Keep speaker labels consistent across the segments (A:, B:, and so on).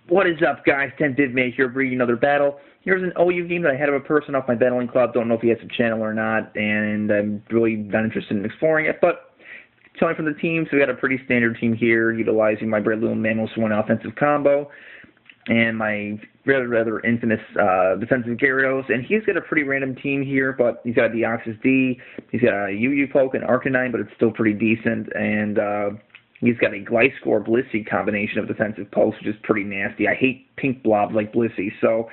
A: What is up, guys? 10 Mate here, bringing another battle. Here's an OU game that I had of a person off my battling club. Don't know if he has a channel or not, and I'm really not interested in exploring it. But telling from the team, so we got a pretty standard team here, utilizing my Breloom Mammoth 1 offensive combo, and my rather infamous defensive Gyarados. And he's got a pretty random team here, but he's got a Deoxys D, he's got a UU Poke, and Arcanine, but it's still pretty decent, and he's got a Gliscor Blissey combination of defensive pokes, which is pretty nasty. I hate pink blobs like Blissey, so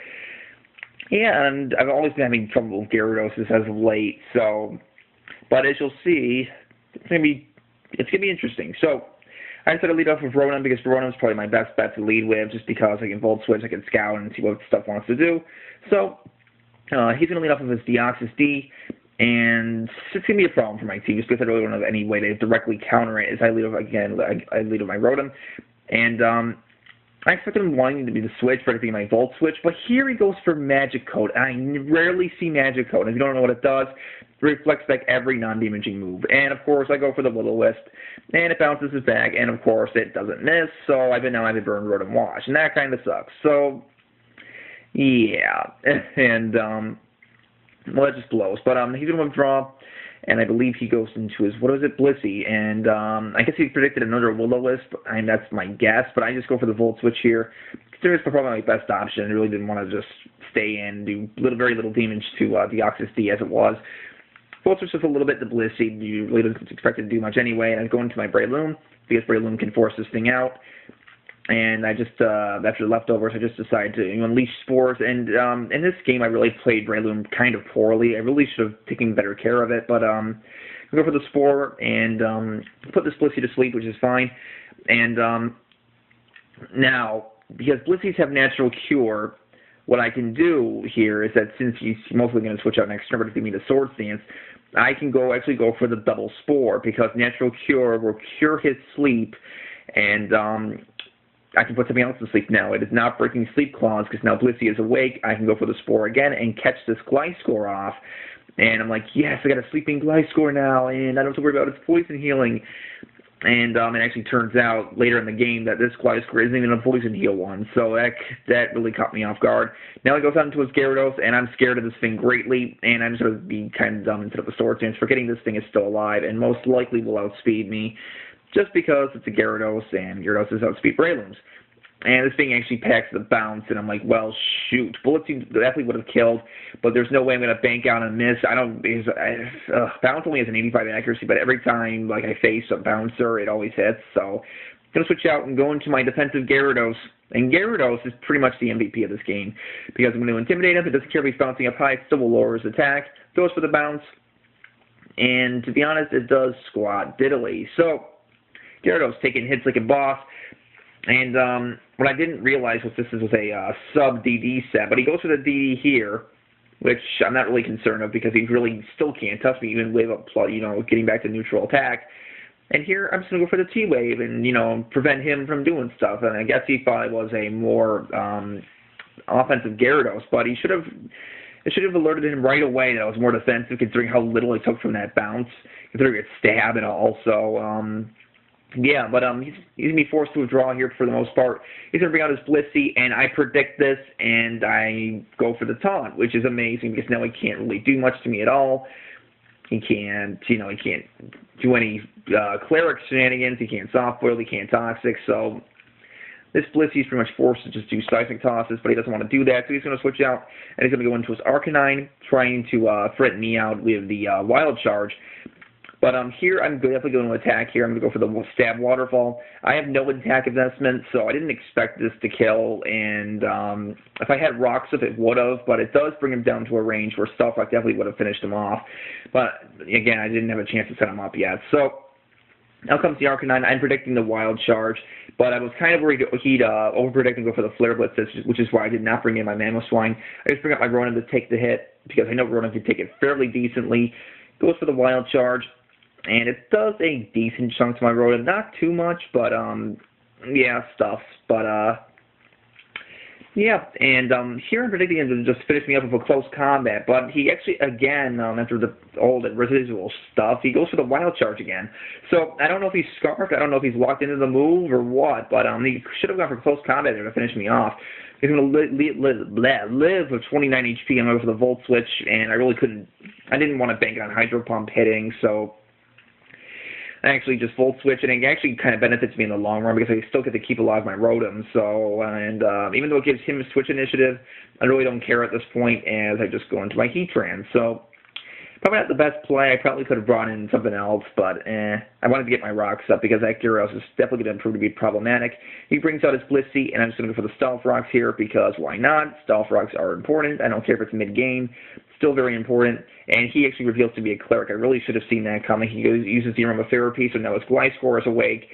A: yeah, and I've always been having trouble with Gyarados as of late, so, but as you'll see, it's gonna be interesting. So I decided to lead off with Rotom because Rotom's probably my best bet to lead with, just because I can Volt Switch, I can Scout, and see what stuff wants to do. So he's going to lead off with his Deoxys D, and it's going to be a problem for my team, just because I really don't have any way to directly counter it as I lead off again. I lead with my Rotom, and I expected him wanting to be the switch for it to be my Volt Switch, but here he goes for Magic Coat. I rarely see Magic Coat. If you don't know what it does, it reflects back every non-damaging move. And of course, I go for the Will-O-Wisp, and it bounces it back, and of course, it doesn't miss, so I've been Burn Rotom Wash, and that kind of sucks. So, yeah, and, well, that just blows. But he's going to withdraw, and I believe he goes into his, Blissey, and I guess he predicted another Will-O-Wisp, and that's my guess, but I just go for the Volt Switch here. Considering it's probably my best option, I really didn't want to just stay in, do very little damage to Deoxys D as it was. Volt Switch just a little bit to Blissey, you really didn't expect it to do much anyway, and I'm going to my Breloom, because Breloom can force this thing out. And I just, after the leftovers, I just decided to unleash Spores. And in this game, I really played Breloom kind of poorly. I really should have taken better care of it. But I go for the Spore and put this Blissey to sleep, which is fine. And now, because Blisseys have Natural Cure, what I can do here is that since he's mostly going to switch out next turn to give me the Sword Stance, I can actually go for the double Spore, because Natural Cure will cure his sleep, and I can put something else to sleep now. It is not breaking Sleep Claws, because now Blissey is awake. I can go for the Spore again and catch this Gliscor off. And I'm like, yes, I got a sleeping Gliscor now, and I don't have to worry about its poison healing. And it actually turns out later in the game that this Gliscor isn't even a poison heal one, so that really caught me off guard. Now he goes out into his Gyarados, and I'm scared of this thing greatly, and I'm just going to be kind of dumb instead of a Sword Stance, forgetting this thing is still alive, and most likely will outspeed me, just because it's a Gyarados, and Gyarados is outspeed Breloom's. And this thing actually packs the bounce, and I'm like, well, shoot. Bullet Seed definitely would have killed, but there's no way I'm going to bank out and miss. Bounce only has an 85 accuracy, but every time I face a bouncer, it always hits. So I'm going to switch out and go into my defensive Gyarados. And Gyarados is pretty much the MVP of this game, because I'm going to intimidate him. It doesn't care if he's bouncing up high, it still will lower his attack. Goes for the bounce, and to be honest, it does squat diddly. So Gyarados taking hits like a boss. And what I didn't realize was this was a sub-DD set, but he goes for the DD here, which I'm not really concerned of, because he really still can't touch me, even wave up, getting back to neutral attack. And here I'm just going to go for the T-Wave and, prevent him from doing stuff. And I guess he thought it was a more offensive Gyarados, but it should have alerted him right away that I was more defensive, considering how little it took from that bounce, considering its stab and all. So, yeah, but he's going to be forced to withdraw here for the most part. He's going to bring out his Blissey, and I predict this, and I go for the taunt, which is amazing, because now he can't really do much to me at all. He can't, he can't do any Cleric shenanigans. He can't Soft Boil, he can't Toxic, so this Blissey is pretty much forced to just do Seismic Tosses, but he doesn't want to do that, so he's going to switch out, and he's going to go into his Arcanine, trying to threaten me out with the Wild Charge. But here, I'm definitely going to attack here. I'm going to go for the Stab Waterfall. I have no attack investment, so I didn't expect this to kill. And if I had Rock Slip, it would have, but it does bring him down to a range where Stealth Rock definitely would have finished him off. But again, I didn't have a chance to set him up yet. So now comes the Arcanine. I'm predicting the Wild Charge, but I was kind of worried he'd over-predict and go for the Flare Blitz, which is why I did not bring in my Mammoth Swine. I just bring up my Ronan to take the hit, because I know Ronan can take it fairly decently. Goes for the Wild Charge. And it does a decent chunk to my Rotom. Not too much, but, yeah, stuff. But, Yeah, and here I'm predicting him to just finish me up with a close combat, but he actually, again, after the old residual stuff, he goes for the wild charge again. So I don't know if he's scarfed, I don't know if he's locked into the move or what, but he should have gone for close combat there to finish me off. He's going to live with 29 HP. I'm over for the Volt Switch, and I didn't want to bank on Hydro Pump hitting, so I actually just Volt Switch, and it actually kind of benefits me in the long run because I still get to keep alive my Rotom. So, and even though it gives him Switch Initiative, I really don't care at this point as I just go into my Heatran. So, probably not the best play. I probably could have brought in something else, but I wanted to get my rocks up because that Gyarados is definitely going to prove to be problematic. He brings out his Blissey, and I'm just going to go for the Stealth Rocks here because why not? Stealth Rocks are important. I don't care if it's mid-game. Still very important. And he actually reveals to be a Cleric. I really should have seen that coming. He uses the Aromatherapy, so now his Gliscor is awake,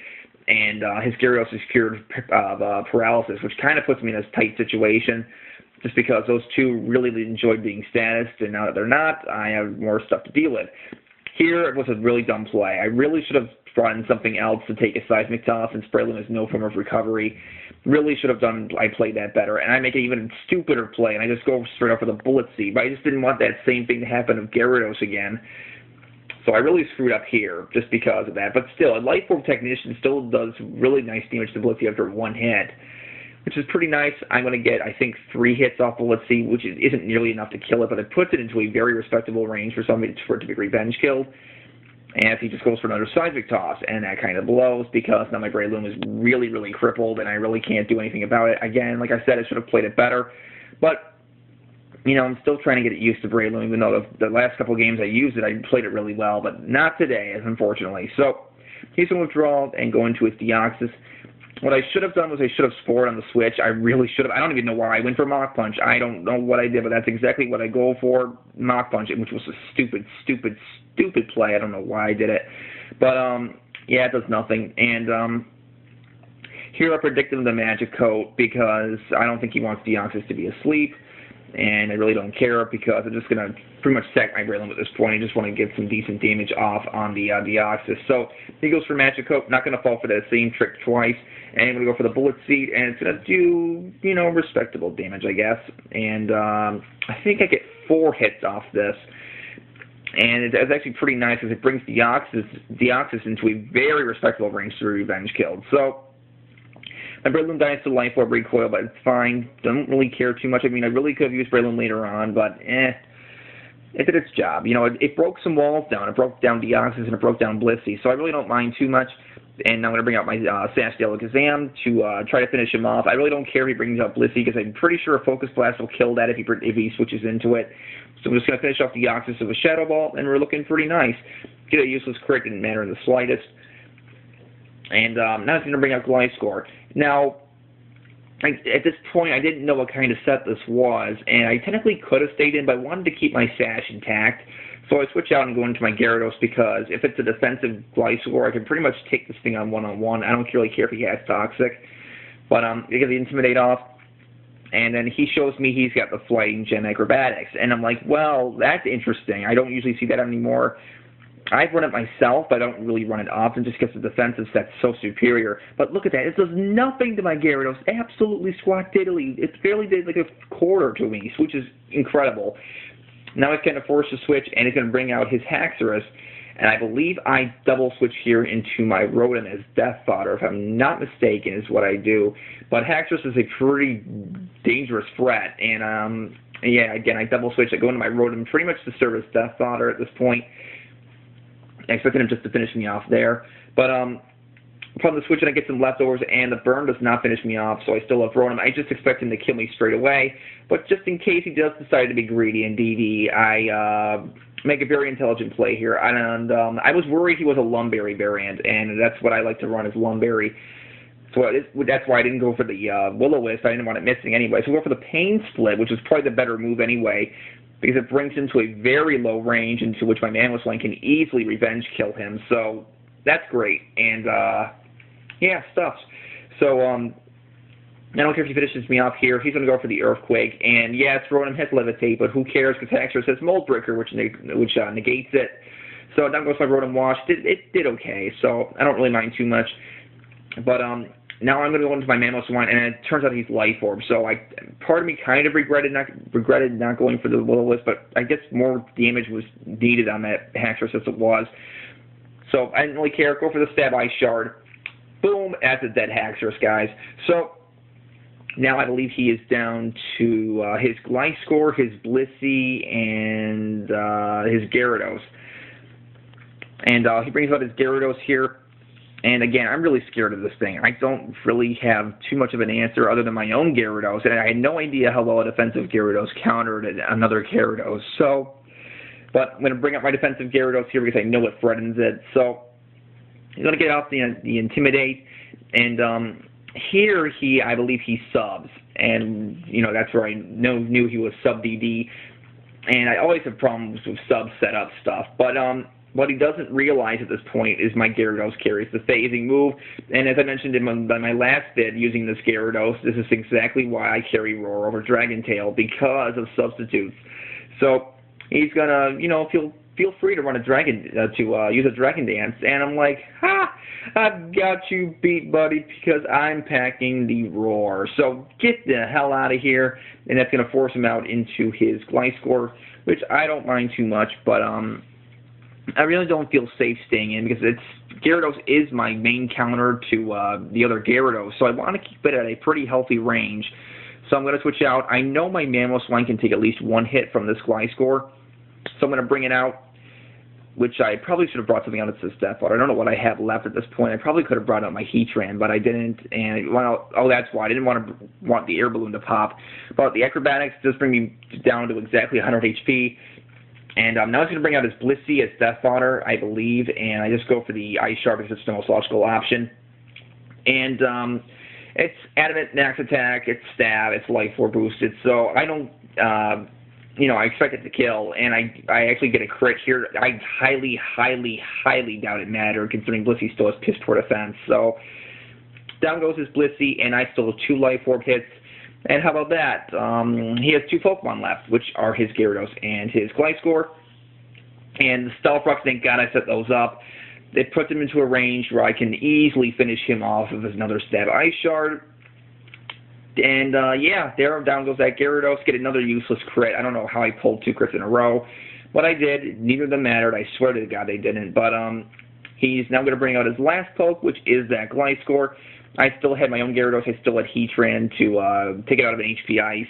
A: and his Gyarados is cured of paralysis, which kind of puts me in a tight situation. Just because those two really enjoyed being statused, and now that they're not, I have more stuff to deal with. Here, it was a really dumb play. I really should have brought in something else to take a Seismic Toss, and Spray Loom has no form of recovery. Really should have I played that better, and I make an even stupider play, and I just go straight up for the Bullet Seed, but I just didn't want that same thing to happen with Gyarados again. So I really screwed up here just because of that. But still, a Life Orb Technician still does really nice damage to Bullet Seed after one hit, which is pretty nice. I'm going to get, I think, 3 hits off Bullet Seed, which isn't nearly enough to kill it, but it puts it into a very respectable range for it to be revenge killed. And if he just goes for another Seismic Toss, and that kind of blows because now my Breloom is really, really crippled, and I really can't do anything about it. Again, like I said, I should have played it better. But, you know, I'm still trying to get used to Breloom, even though the last couple of games I used it, I played it really well, but not today, unfortunately. So he's going to withdraw and go into his Deoxys. What I should have done was I should have Spored on the Switch. I really should have. I don't even know why I went for Mach Punch. I don't know what I did, but that's exactly what I go for, Mach Punch, which was a stupid, stupid, stupid play. I don't know why I did it. But, yeah, it does nothing. And here I predicted the Magic Coat because I don't think he wants Deoxys to be asleep. And I really don't care because I'm just going to pretty much sack my Breloom at this point. I just want to get some decent damage off on the Deoxys. So he goes for Magic Coat, not going to fall for that same trick twice. And I'm going to go for the Bullet Seed, and it's going to do, you know, respectable damage, I guess. And I think I get 4 hits off this. And it's actually pretty nice because it brings Deoxys into a very respectable range to revenge killed. So my Breloom dies to Life Orb Recoil, but it's fine. Don't really care too much. I mean, I really could have used Breloom later on, but it did its job. You know, it broke some walls down. It broke down Deoxys and it broke down Blissey, so I really don't mind too much. And I'm going to bring out my Sash Alakazam to try to finish him off. I really don't care if he brings out Blissey because I'm pretty sure a Focus Blast will kill that if he switches into it. So I'm just going to finish off the Deoxys with a Shadow Ball, and we're looking pretty nice. Get a useless crit, didn't matter in the slightest. And now I'm going to bring out Gliscor. Now, at this point, I didn't know what kind of set this was, and I technically could have stayed in, but I wanted to keep my Sash intact. So I switch out and go into my Gyarados because if it's a defensive Gliscor, I can pretty much take this thing on one-on-one. I don't really care if he has Toxic. But I get the Intimidate off, and then he shows me he's got the Flying Gem Acrobatics. And I'm like, well, that's interesting. I don't usually see that anymore. I've run it myself, but I don't really run it often just because the defensive set's so superior. But look at that. It does nothing to my Gyarados. Absolutely squat diddly. It barely did like a quarter to me, which is incredible. Now he's going to force a switch, and he's going to bring out his Haxorus. And I believe I double switch here into my Rotom as Death Fodder, if I'm not mistaken, is what I do. But Haxorus is a pretty dangerous threat. And, yeah, again, I double switch. I go into my Rotom pretty much to serve as Death Fodder at this point. I expected him just to finish me off there. But upon the switch, and I get some leftovers, and the burn does not finish me off, so I still have Rotom. I just expect him to kill me straight away. But just in case he does decide to be greedy and DD, I make a very intelligent play here. And I was worried he was a Lumberry variant, and that's what I like to run is Lumberry. So that's why I didn't go for the Will-O-Wisp. I didn't want it missing anyway. So I go for the Pain Split, which is probably the better move anyway, because it brings him to a very low range into which my Mamoswine can easily revenge kill him. So that's great. And, yeah, stuff. So, I don't care if he finishes me off here. He's going to go for the Earthquake. And, yes, Rotom has Levitate, but who cares because Haxorus has Mold Breaker, which negates it. So down goes my Rotom Wash. It did okay, so I don't really mind too much. But now I'm going to go into my Mamoswine, and it turns out he's Life Orb. So part of me kind of regretted not going for the Will-O-Wisp, but I guess more damage was needed on that Haxorus as it was. So I didn't really care. Go for the Stab Ice Shard. Boom, that's a dead Haxorus, guys. So now I believe he is down to his Gliscor, his Blissey, and his Gyarados. And he brings out his Gyarados here. And again, I'm really scared of this thing. I don't really have too much of an answer other than my own Gyarados. And I had no idea how well a defensive Gyarados countered another Gyarados. So, but I'm going to bring up my defensive Gyarados here because I know it threatens it. So he's going to get out the Intimidate. And here I believe he subs. And, you know, that's where I knew he was sub DD. And I always have problems with sub setup stuff. But, what he doesn't realize at this point is my Gyarados carries the phasing move, and as I mentioned in my last vid using this Gyarados, this is exactly why I carry Roar over Dragon Tail, because of substitutes. So he's gonna, you know, feel free to run use a Dragon Dance, and I'm like, ha! I've got you beat, buddy, because I'm packing the Roar. So get the hell out of here, and that's gonna force him out into his Gliscor, which I don't mind too much, but I really don't feel safe staying in because Gyarados is my main counter to the other Gyarados, so I want to keep it at a pretty healthy range. So I'm going to switch out. I know my Mamoswine can take at least one hit from this Gliscor, so I'm going to bring it out, which I probably should have brought something out of this Death Water. I don't know what I have left at this point. I probably could have brought out my Heatran, but I didn't, and well, oh, that's why. I didn't want the Air Balloon to pop. But the Acrobatics does bring me down to exactly 100 HP. And now he's going to bring out his Blissey as Death Fodder, I believe, and I just go for the Ice Shard because it's the most logical option. And it's Adamant, Max Attack, it's Stab, it's Life Orb boosted, so I don't, you know, I expect it to kill, and I actually get a crit here. I highly, highly, highly doubt it mattered, considering Blissey still has Piss Poor Defense. So down goes his Blissey, and I still have 2 Life Orb hits. And how about that? He has 2 Pokemon left, which are his Gyarados and his Gliscor. And the Stealth Rocks, thank God I set those up. It puts him into a range where I can easily finish him off with another Stab Ice Shard. And, yeah, there down goes that Gyarados. Get another useless crit. I don't know how I pulled 2 crits in a row. But I did. Neither of them mattered. I swear to God they didn't. But he's now going to bring out his last poke, which is that Gliscor. I still had my own Gyarados. I still had Heatran to take it out of an HP Ice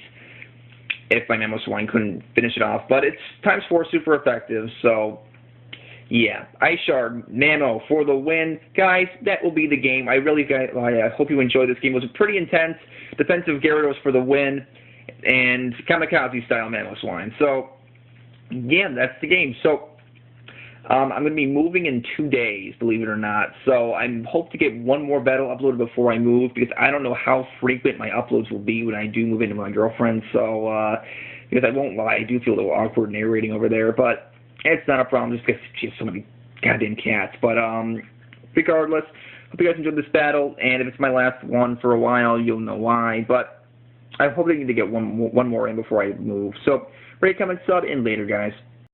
A: if my Mamoswine couldn't finish it off. But it's ×4 super effective, so yeah. Ice Shard, Mamo for the win. Guys, that will be the game. I hope you enjoyed this game. It was pretty intense. Defensive Gyarados for the win, and Kamikaze-style Mamoswine. So, yeah, that's the game. So, I'm going to be moving in 2 days, believe it or not. So I hope to get one more battle uploaded before I move, because I don't know how frequent my uploads will be when I do move into my girlfriend. So, because I won't lie, I do feel a little awkward narrating over there, but it's not a problem just because she has so many goddamn cats. But regardless, hope you guys enjoyed this battle, and if it's my last one for a while, you'll know why. But I hope I need to get one more in before I move. So, rate, comment, sub, and later, guys.